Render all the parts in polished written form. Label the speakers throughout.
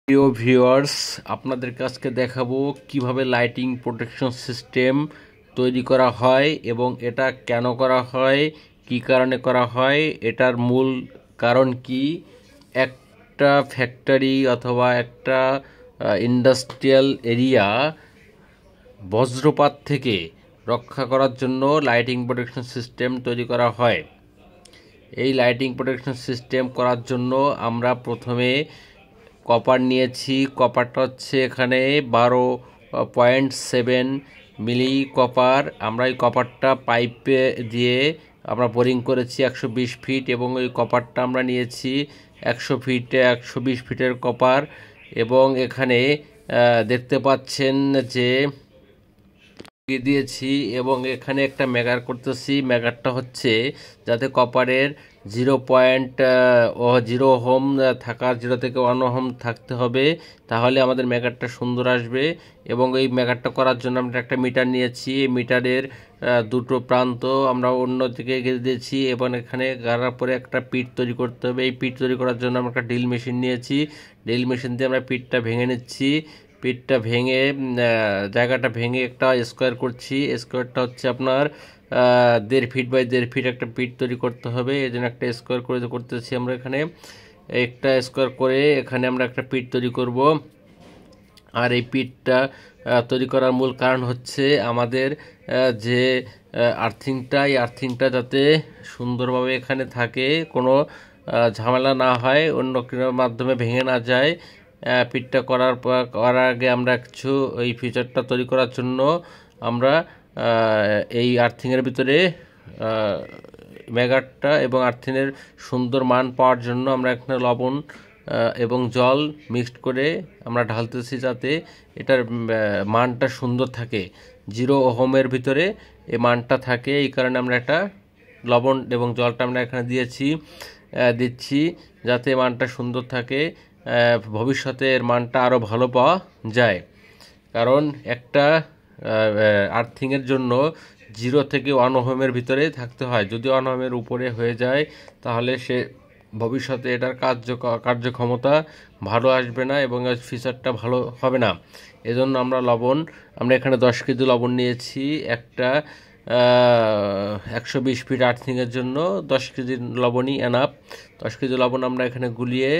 Speaker 1: প্রিয় ভিউয়ার্স, আপনাদের কাছকে দেখাবো কিভাবে লাইটিং প্রোটেকশন সিস্টেম তৈরি করা হয় এবং এটা কেন করা হয়, কি কারণে করা হয়, এটার মূল কারণ কি। একটা ফ্যাক্টরি অথবা একটা ইন্ডাস্ট্রিয়াল এরিয়া বজ্রপাত থেকে রক্ষা করার জন্য লাইটিং প্রোটেকশন সিস্টেম তৈরি করা হয়। এই লাইটিং প্রোটেকশন সিস্টেম করার জন্য আমরা প্রথমে কপার নিয়েছি। কপারটা হচ্ছে এখানে 12.7 মিলি কপার। আমরা এই কপারটা পাইপে দিয়ে আমরা বোরিং করেছি 120 ফিট এবং ওই কপারটা আমরা নিয়েছি 120 ফিটের কপার। এবং এখানে দেখতে পাচ্ছেন যে দিয়েছি এবং এখানে একটা ম্যাগার করতেছি। ম্যাগারটা হচ্ছে যাতে কপারের 0.0 ওহম থাকার 0 থেকে 1 ওহম থাকতে হবে, তাহলে আমাদের ম্যাগারটা সুন্দর আসবে। এবং এই ম্যাগারটা করার জন্য আমরা একটা মিটার নিয়েছি। এই মিটারের দুটো প্রান্ত আমরা অন্য দিকে গেঁথে দিয়েছি এবং এখানে গাড়ার পরে একটা পিট তৈরি করতে হবে। এই পিট তৈরি করার জন্য আমরা একটা ড্রিল মেশিন নিয়েছি। ড্রিল মেশিন দিয়ে আমরা পিটটা ভেঙে নিচ্ছি। পিটটা ভেঙে জায়গাটা ভেঙে একটা স্কোয়ার করছি। স্কোয়ারটা হচ্ছে আপনার 1.5 ফিট বাই 1.5 ফিট একটা পিট তৈরি করতে হবে। এই জন্য একটা স্কোয়ার করে করতেছি আমরা এখানে। একটা স্কোয়ার করে এখানে আমরা একটা পিট তৈরি করব। আর এই পিটটা তৈরি করার মূল কারণ হচ্ছে আমাদের যে আর্থিংটা, এই আর্থিংটা যাতে সুন্দরভাবে এখানে থাকে, কোনো ঝামেলা না হয়, অন্য কোনো মাধ্যমে ভেঙে না যায়। পিটটা করার আগে আমরা কিছু এই ফিচারটা তৈরি করার জন্য আমরা এই আর্থিংয়ের ভিতরে ম্যাগারটা এবং আর্থিংয়ের সুন্দর মান পাওয়ার জন্য আমরা এখানে লবণ এবং জল মিক্সড করে আমরা ঢালতেছি যাতে এটার মানটা সুন্দর থাকে, 0 ওহমের ভিতরে এই মানটা থাকে। এই কারণে আমরা একটা লবণ এবং জলটা আমরা এখানে দিচ্ছি যাতে মানটা সুন্দর থাকে, ভবিষ্যতে এর মানটা আরও ভালো পাওয়া যায়। কারণ একটা আর্থিংয়ের জন্য 0 থেকে 1 ওহমের ভিতরে থাকতে হয়। যদি 1 ওহমের উপরে হয়ে যায় তাহলে সে ভবিষ্যতে এটার কার্যক্ষমতা ভালো আসবে না এবং ফিচারটা ভালো হবে না। এজন্য আমরা এখানে 10 কেজি লবণ নিয়েছি। একটা 120 ফিট আর্থিংয়ের জন্য 10 কেজি লবণই এনাফ। 10 কেজি লবণ আমরা এখানে গুলিয়ে,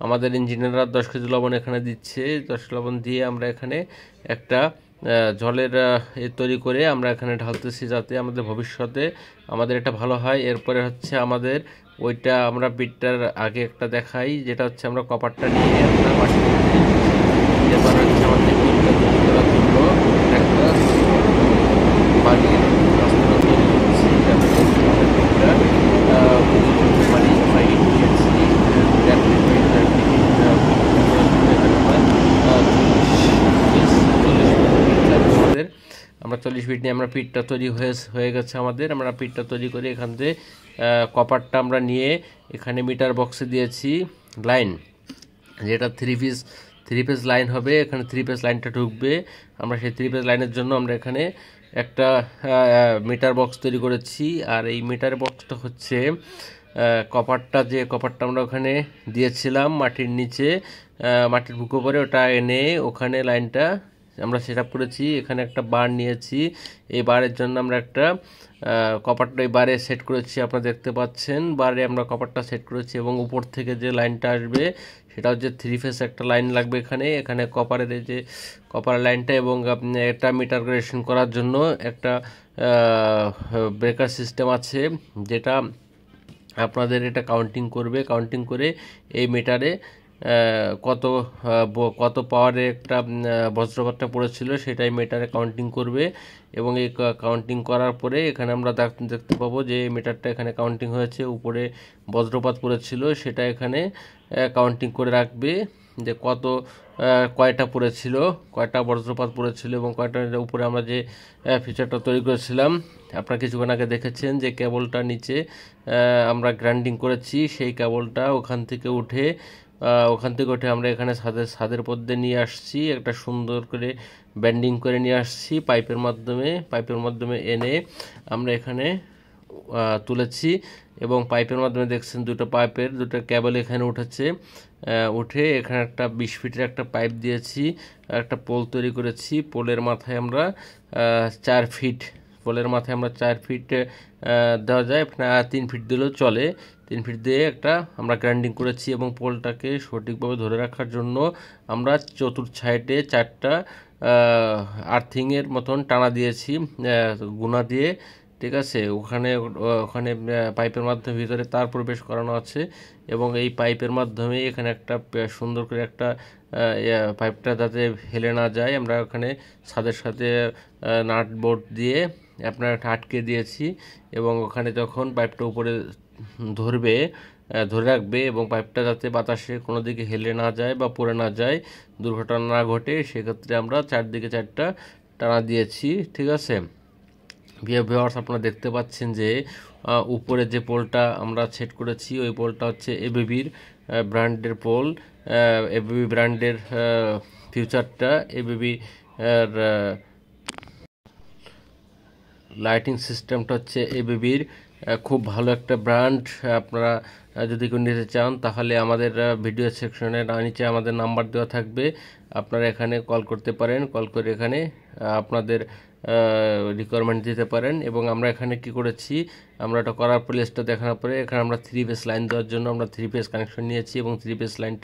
Speaker 1: আমাদের ইঞ্জিনিয়াররা 10 কেজি লবণ এখানে দিচ্ছে। 10 লবণ দিয়ে আমরা এখানে একটা জলের তৈরি করে আমরা এখানে ঢালতেছি যাতে আমাদের ভবিষ্যতে আমাদের এটা ভালো হয়। এরপরে হচ্ছে আমাদের ওইটা আমরা পিটটার আগে একটা দেখাই, যেটা হচ্ছে আমরা কপারটা নিয়ে আমরা মাটির মধ্যে এরপর হচ্ছে আমাদের পিটটা তৈরি করার জন্য একটা বালির রাস্তা তৈরি করছি যাতে আমাদের পিটটা বালি ফাইট দিয়েছি আমরা 40 ফিট নিয়ে আমরা পিটটা তৈরি হয়ে গেছে আমাদের। আমরা পিটটা তৈরি করে এখান থেকে কপারটা আমরা নিয়ে এখানে মিটার বক্সে দিয়েছি লাইন, যেটা থ্রি পেজ লাইন হবে। এখানে 3 পেজ লাইনটা ঢুকবে। আমরা সেই 3 পেজ লাইনের জন্য আমরা এখানে একটা মিটার বক্স তৈরি করেছি। আর এই মিটার বক্সটা হচ্ছে কপারটা আমরা ওখানে দিয়েছিলাম মাটির নিচে, মাটির বুকো করে ওটা এনে ওখানে লাইনটা আমরা সেট আপ করেছি। এখানে একটা বার নিয়েছি। এই বারের জন্য আমরা একটা কপারটা এই বারে সেট করেছি, আপনারা দেখতে পাচ্ছেন। বারে আমরা কপারটা সেট করেছি এবং উপর থেকে যে লাইনটা আসবে সেটা হচ্ছে 3 ফেজ একটা লাইন লাগবে এখানে কপারের এই যে কপার লাইনটা, এবং এটা মিটার গ্রেডেশন করার জন্য একটা ব্রেকার সিস্টেম আছে যেটা আপনাদের এটা কাউন্টিং করে এই মিটারে কত পাওয়ারে একটা বজ্রপাতটা পড়েছিল সেটাই মিটারে কাউন্টিং করবে। এবং এই কাউন্টিং করার পরে এখানে আমরা দেখতে পাবো যে মিটারটা এখানে কাউন্টিং হয়েছে, উপরে বজ্রপাত পড়েছিল সেটা এখানে কাউন্টিং করে রাখবে যে কয়টা পড়েছিল, কয়টা বজ্রপাত পড়েছিল এবং কয়টার উপরে আমরা যে ফিচারটা তৈরি করেছিলাম আপনারা কিছুক্ষণ আগে দেখেছেন যে কেবলটা নিচে আমরা গ্রাইন্ডিং করেছি। সেই কেবলটা ওখান থেকে উঠে আমরা এখানে ছাদের মধ্যে নিয়ে আসছি, একটা সুন্দর করে ব্যান্ডিং করে নিয়ে আসছি পাইপের মাধ্যমে এনে আমরা এখানে তুলেছি এবং পাইপের মাধ্যমে দেখছেন দুটো কেবল এখানে উঠেছে। উঠে এখানে একটা 20 ফিটের একটা পাইপ দিয়েছি, একটা পোল তৈরি করেছি। পোলের মাথায় আমরা 4 ফিট আমরা 4 ফিট দেওয়া যায়, 3 ফিট দিলেও চলে। 3 ফিট দিয়ে একটা আমরা গ্রাইন্ডিং করেছি এবং পোলটাকে সঠিকভাবে ধরে রাখার জন্য আমরা চতুর্থ সাইডে 4টা আর্থিংয়ের মতন টানা দিয়েছি গুনা দিয়ে। ঠিক আছে, ওখানে ওখানে পাইপের মাধ্যমে ভিতরে তার প্রবেশ করানো আছে এবং এই পাইপের মাধ্যমে এখানে একটা সুন্দর করে একটা পাইপটা যাতে হেলে না যায়, আমরা ওখানে ছাদের সাথে নাট বোল্ট দিয়ে আপনার আটকে দিয়েছি এবং ওখানে যখন পাইপটা উপরে ধরে রাখবে এবং পাইপটা যাতে বাতাসে কোনো দিকে হেলে না যায় বা পড়ে না যায়, দুর্ঘটনা না ঘটে, সেক্ষেত্রে আমরা চারদিকে 4টা টানা দিয়েছি। ঠিক আছে ভিউয়ার্স, আপনারা দেখতে পাচ্ছেন যে উপরে যে পোলটা আমরা সেট করেছি ওই পোলটা হচ্ছে এবিবির ব্র্যান্ডের পোল। এবিবি ব্র্যান্ডের ফিউচারটা, এবিবি এর লাইটিং সিস্টেমটা হচ্ছে এবিবির খুব ভালো একটা ব্র্যান্ড। আপনারা যদি কেউ নিতে চান তাহলে আমাদের ভিডিও সেকশনে নিচে আমাদের নাম্বার দেওয়া থাকবে, আপনারা এখানে কল করতে পারেন। কল করে এখানে আপনাদের রিকোয়ারমেন্ট দিতে পারেন। এবং আমরা এখানে কি করেছি, আমরা এটা করার প্লেসটা দেখানোর পরে এখানে আমরা 3 ফেজ লাইন দেওয়ার জন্য আমরা 3 ফেজ কানেকশন নিয়েছি এবং 3 ফেজ লাইন